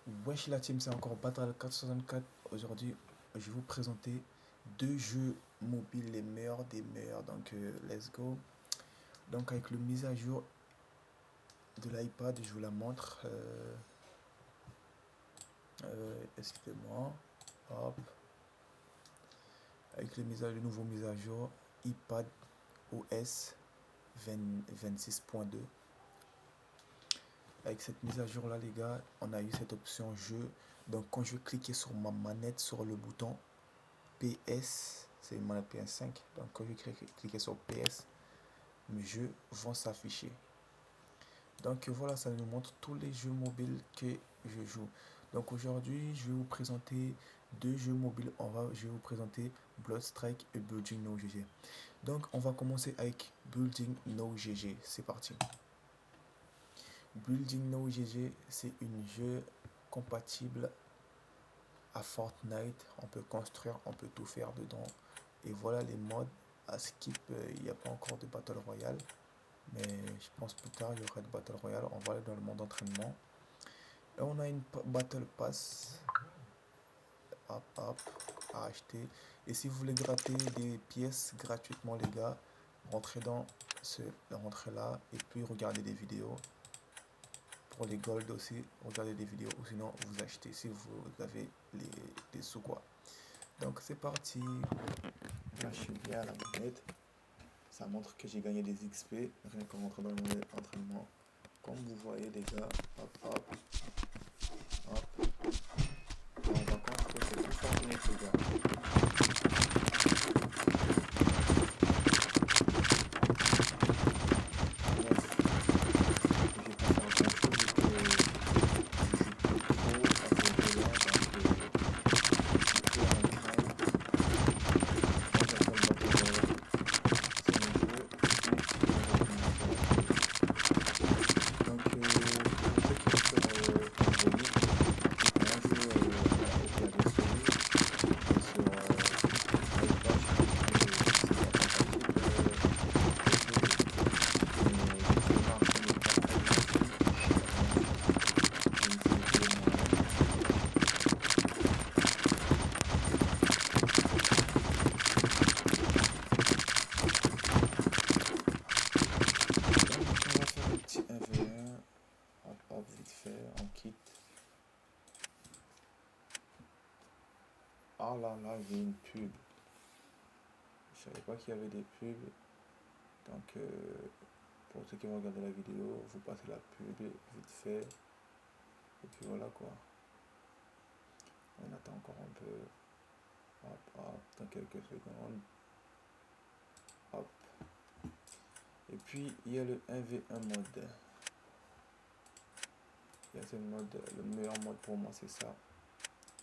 Wesh la team, c'est encore Battle 464. Aujourd'hui, je vais vous présenter deux jeux mobiles les meilleurs des meilleurs. Donc, let's go. Donc, avec le mise à jour de l'iPad, je vous la montre. Excusez-moi. Hop. Avec le nouveau mise à jour iPad OS 26.2. Avec cette mise à jour là, les gars, on a eu cette option jeu. Donc, quand je vais cliquer sur ma manette, sur le bouton PS, c'est une manette PS5. Donc quand je vais cliquer sur PS, mes jeux vont s'afficher. Donc voilà, ça nous montre tous les jeux mobiles que je joue. Donc aujourd'hui, je vais vous présenter deux jeux mobiles. Je vais vous présenter Bloodstrike et Building No GG. Donc on va commencer avec Building No GG. C'est parti. Building No GG, c'est un jeu compatible à Fortnite. On peut construire, on peut tout faire dedans. Et voilà les modes à skip. Il n'y a pas encore de Battle Royale, mais je pense plus tard il y aura de Battle Royale. On va aller dans le monde d'entraînement. Et on a une Battle Pass à acheter. Et si vous voulez gratter des pièces gratuitement, les gars, rentrez là et puis regardez des vidéos. Pour les gold aussi, regardez des vidéos ou sinon vous achetez si vous avez les sous quoi. Donc c'est parti. Là je suis bien à la manette. Ça montre que j'ai gagné des XP rien qu'en rentrant dans le monde d'entraînement. Comme vous voyez les gars, hop hop hop. Et on va construire, c'est tout Fortnite les gars. Vite fait, on quitte. Ah là là, j'ai une pub. Je savais pas qu'il y avait des pubs. Donc, pour ceux qui vont regarder la vidéo, vous passez la pub vite fait. Et puis voilà quoi. On attend encore un peu. Hop, hop, dans quelques secondes. Hop. Et puis, il y a le 1v1 mode. Il y a ce mode, le meilleur mode pour moi, c'est ça.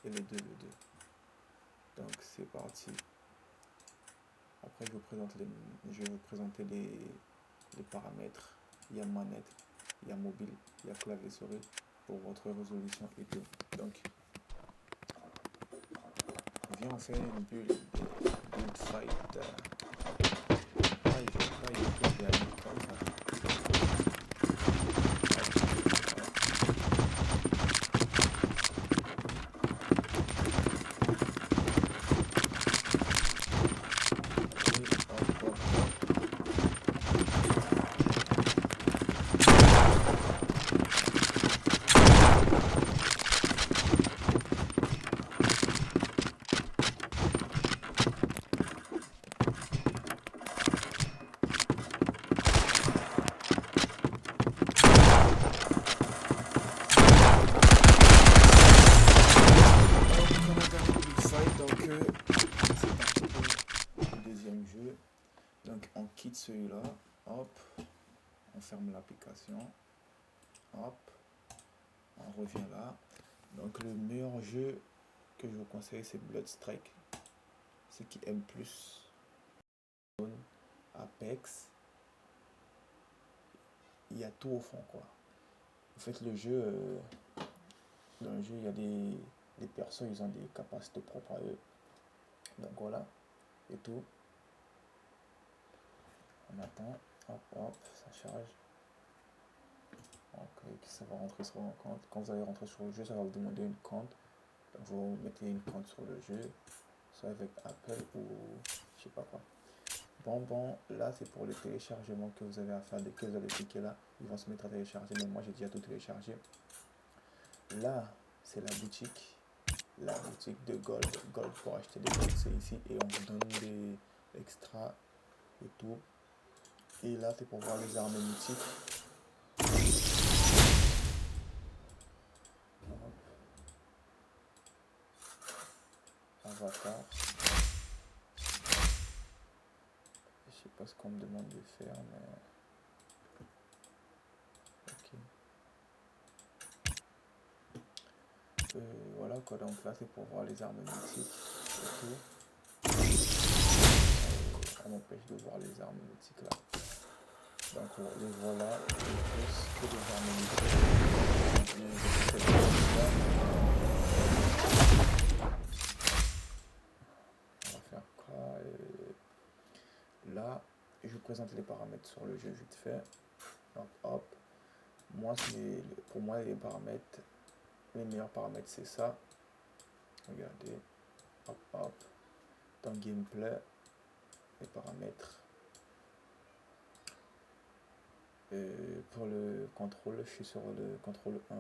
Et le 2v2. Donc, c'est parti. Après, je vais vous présenter les paramètres. Il y a manette, il y a mobile, il y a clavier souris pour votre résolution et tout. Donc, viens, on fait une build fight. Ah, il faut pas y aller comme ça. Donc on quitte celui-là, hop, on ferme l'application, hop, on revient là. Donc le meilleur jeu que je vous conseille c'est Bloodstrike. Ceux qui aiment plus Apex, il y a tout au fond quoi. En fait le jeu, dans le jeu il y a des persos, ils ont des capacités propres à eux. Donc voilà, et tout. On attend, hop hop, ça charge. Donc, ça va rentrer sur un compte. Quand vous allez rentrer sur le jeu, ça va vous demander une compte. Donc, vous mettez une compte sur le jeu, soit avec Apple ou je sais pas quoi. Bon, là c'est pour le téléchargement que vous avez à faire. Dès que vous allez cliquer là, ils vont se mettre à télécharger. Mais moi j'ai déjà tout téléchargé. Là, c'est la boutique de Gold pour acheter des Gold, c'est ici. Et on vous donne des extras et tout. Et là, c'est pour voir les armes mythiques. Avatar. Je sais pas ce qu'on me demande de faire, mais... Ok. Voilà quoi, donc là c'est pour voir les armes mythiques et tout. Ça m'empêche de voir les armes mythiques là. Donc les voilà, plus que des armes mythiques. On va faire quoi? Là, je vous présente les paramètres sur le jeu vite fait. Donc hop, pour moi les paramètres, les meilleurs paramètres c'est ça. Regardez, hop, dans gameplay, les paramètres. Pour le contrôle, je suis sur le contrôle 1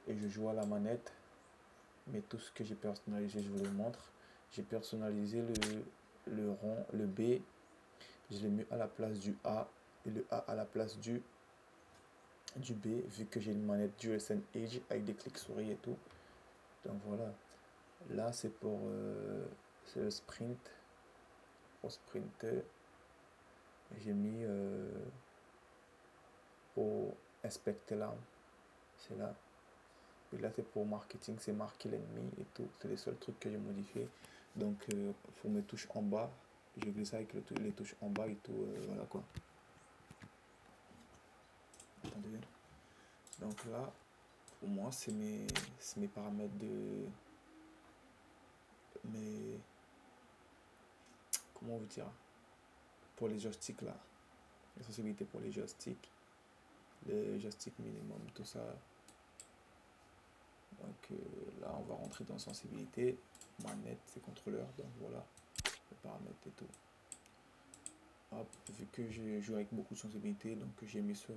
et je joue à la manette, mais tout ce que j'ai personnalisé, je vous le montre. J'ai personnalisé le rond, le B, je l'ai mis à la place du A et le A à la place du B, vu que j'ai une manette DualSense Edge avec des clics souris et tout. Donc voilà, là c'est pour c'est le sprint. Pour sprinter, j'ai mis pour inspecter l'arme, c'est là. Et là c'est pour marketing, c'est marquer l'ennemi et tout. C'est les seuls trucs que j'ai modifiés. Donc pour mes touches en bas, j'ai glissé avec les touches en bas et tout. Voilà quoi. Attendez. Donc là, pour moi, c'est mes paramètres de mes, comment vous dire, pour les joysticks là. Les sensibilités pour les joysticks minimum, tout ça. Donc là on va rentrer dans sensibilité, manette, c'est contrôleur, donc voilà les paramètres et tout. Hop, vu que je joue avec beaucoup de sensibilité, donc j'ai mis sur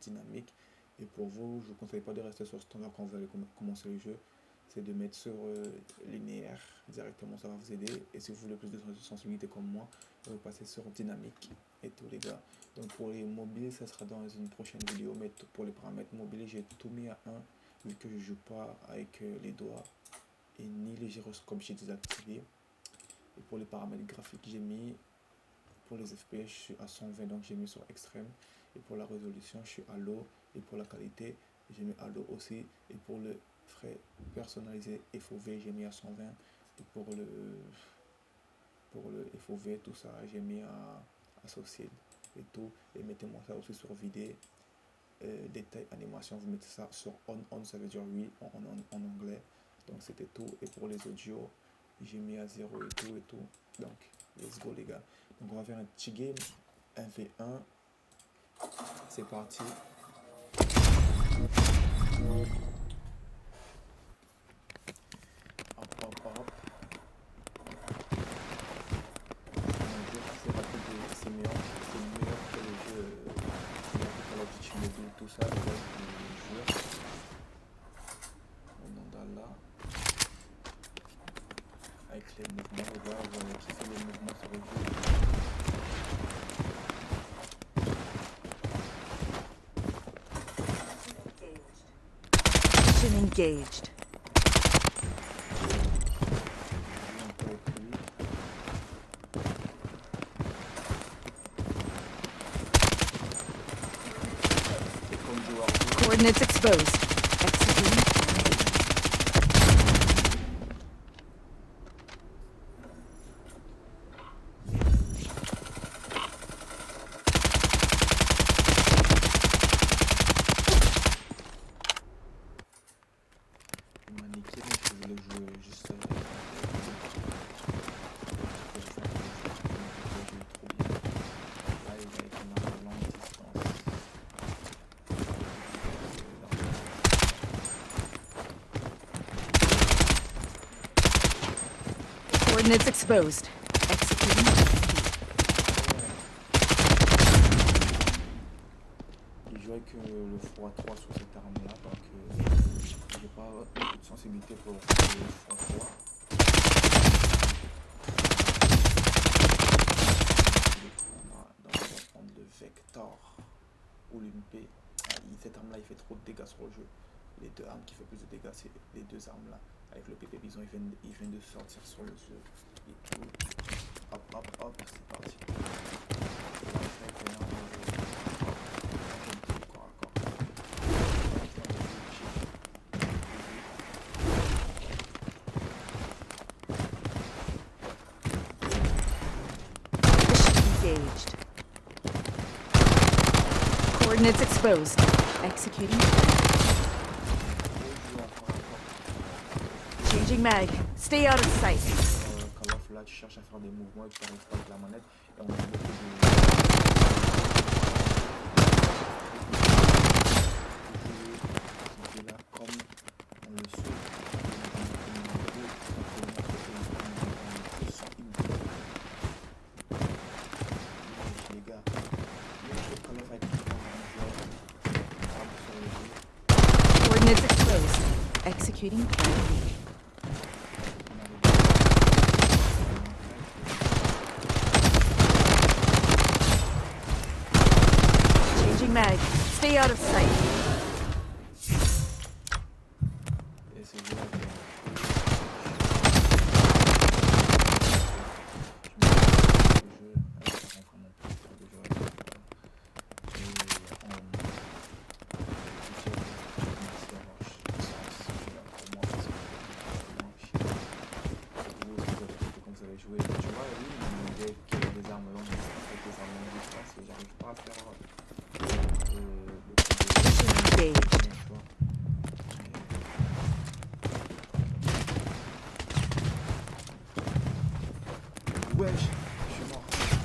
dynamique. Et pour vous, je ne vous conseille pas de rester sur standard quand vous allez commencer le jeu, c'est de mettre sur linéaire directement, ça va vous aider. Et si vous voulez plus de sensibilité comme moi, vous passez sur dynamique et tout les gars. Donc pour les mobiles, ça sera dans une prochaine vidéo, mais pour les paramètres mobiles, j'ai tout mis à 1, vu que je joue pas avec les doigts et ni les gyroscopes, j'ai désactivé. Et pour les paramètres graphiques, j'ai mis, pour les FPS, je suis à 120, donc j'ai mis sur extrême. Et pour la résolution, je suis à low. Et pour la qualité, j'ai mis à low aussi. Et pour le frais personnalisé FOV, j'ai mis à 120. Et pour le FOV, tout ça, j'ai mis à associé et tout. Et mettez-moi ça aussi sur vidéo. Détail animation, vous mettez ça sur on, ça veut dire oui en anglais. Donc c'était tout. Et pour les audios, j'ai mis à 0 et tout. Donc let's go les gars. Donc on va faire un petit game 1v1. C'est parti. Hop. C'est meilleur que le jeu Call of Duty Mobile, tout ça. Les gars, je jure. On est là. Avec les mouvements, les gars, vous allez kiffer les mouvements sur le jeu. Mission engaged. Coordinates exposed. Executing. Il m'a niqué, mais je voulais jouer juste Là, il va être une arme à longue distance. Coordinates exposed. Executing plan B. Il jouait que le x3 sur cette arme là, donc j'ai pas beaucoup de sensibilité pour le x3. Donc on va prendre le Vector ou l'UMP. Cette arme là il fait trop de dégâts sur le jeu. Les deux armes qui font plus de dégâts, c'est les deux armes là. Avec le PP Bison, il vient de sortir sur le jeu et tout. Hop hop hop, c'est parti. Engaged. Coordinates exposed. Executing. Changing mag. Stay out of sight. Quand là, tu cherches à faire des mouvements et tu n'arrives pas avec la manette, et on a beaucoup de... là, comme on le sait, les gars, Coordinates exposed. Executing plan B. Changing mag. Stay out of sight. Ouais, je suis mort.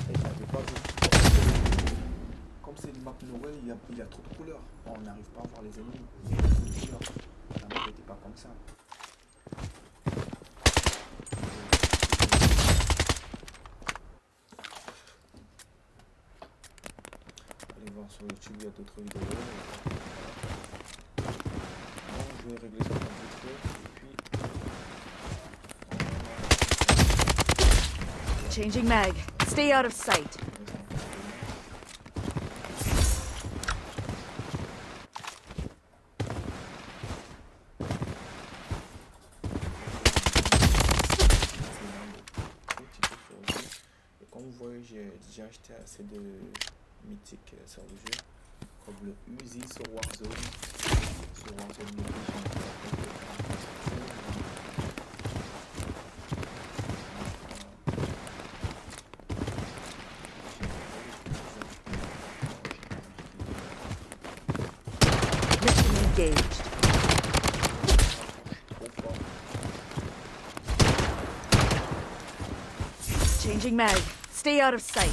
Et je n'avais pas vu. Comme c'est une map Noël, il y a trop de couleurs. On n'arrive pas à voir les ennemis. Il y a trop de couleurs. La map n'était pas comme ça. Allez voir sur YouTube, il y a d'autres vidéos. Bon, je vais régler ça vite fait. Et puis... Changing mag. Stay out of sight. Et comme vous voyez, j'ai déjà acheté assez de mythiques sur le jeu, comme le Uzi sur Warzone. Sur Warzone, Mission engaged. Changing mag. Stay out of sight.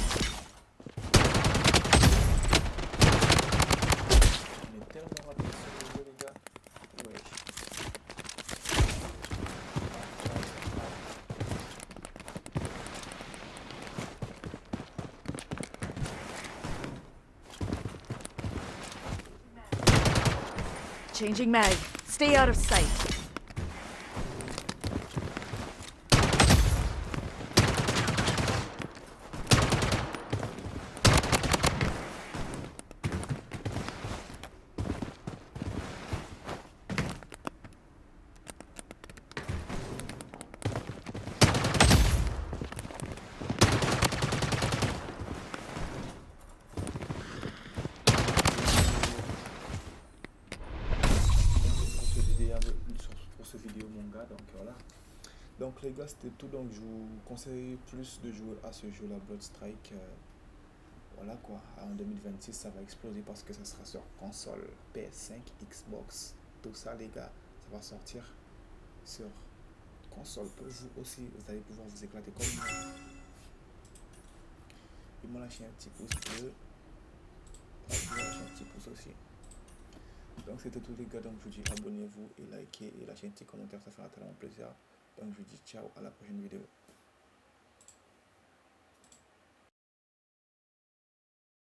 Changing mag. Stay out of sight. Donc voilà. Donc les gars, c'était tout. Donc je vous conseille plus de jouer à ce jeu là, Bloodstrike. Voilà quoi, en 2026 ça va exploser parce que ça sera sur console, PS5, Xbox, tout ça les gars, ça va sortir sur console. Vous aussi, vous allez pouvoir vous éclater comme moi. Ils m'ont lâché un petit pouce bleu. Ils m'ont lâché un petit pouce aussi. Donc c'était tout les gars, donc je vous dis abonnez-vous et likez et lâchez un petit commentaire, ça fera tellement plaisir. Donc je vous dis ciao, à la prochaine vidéo.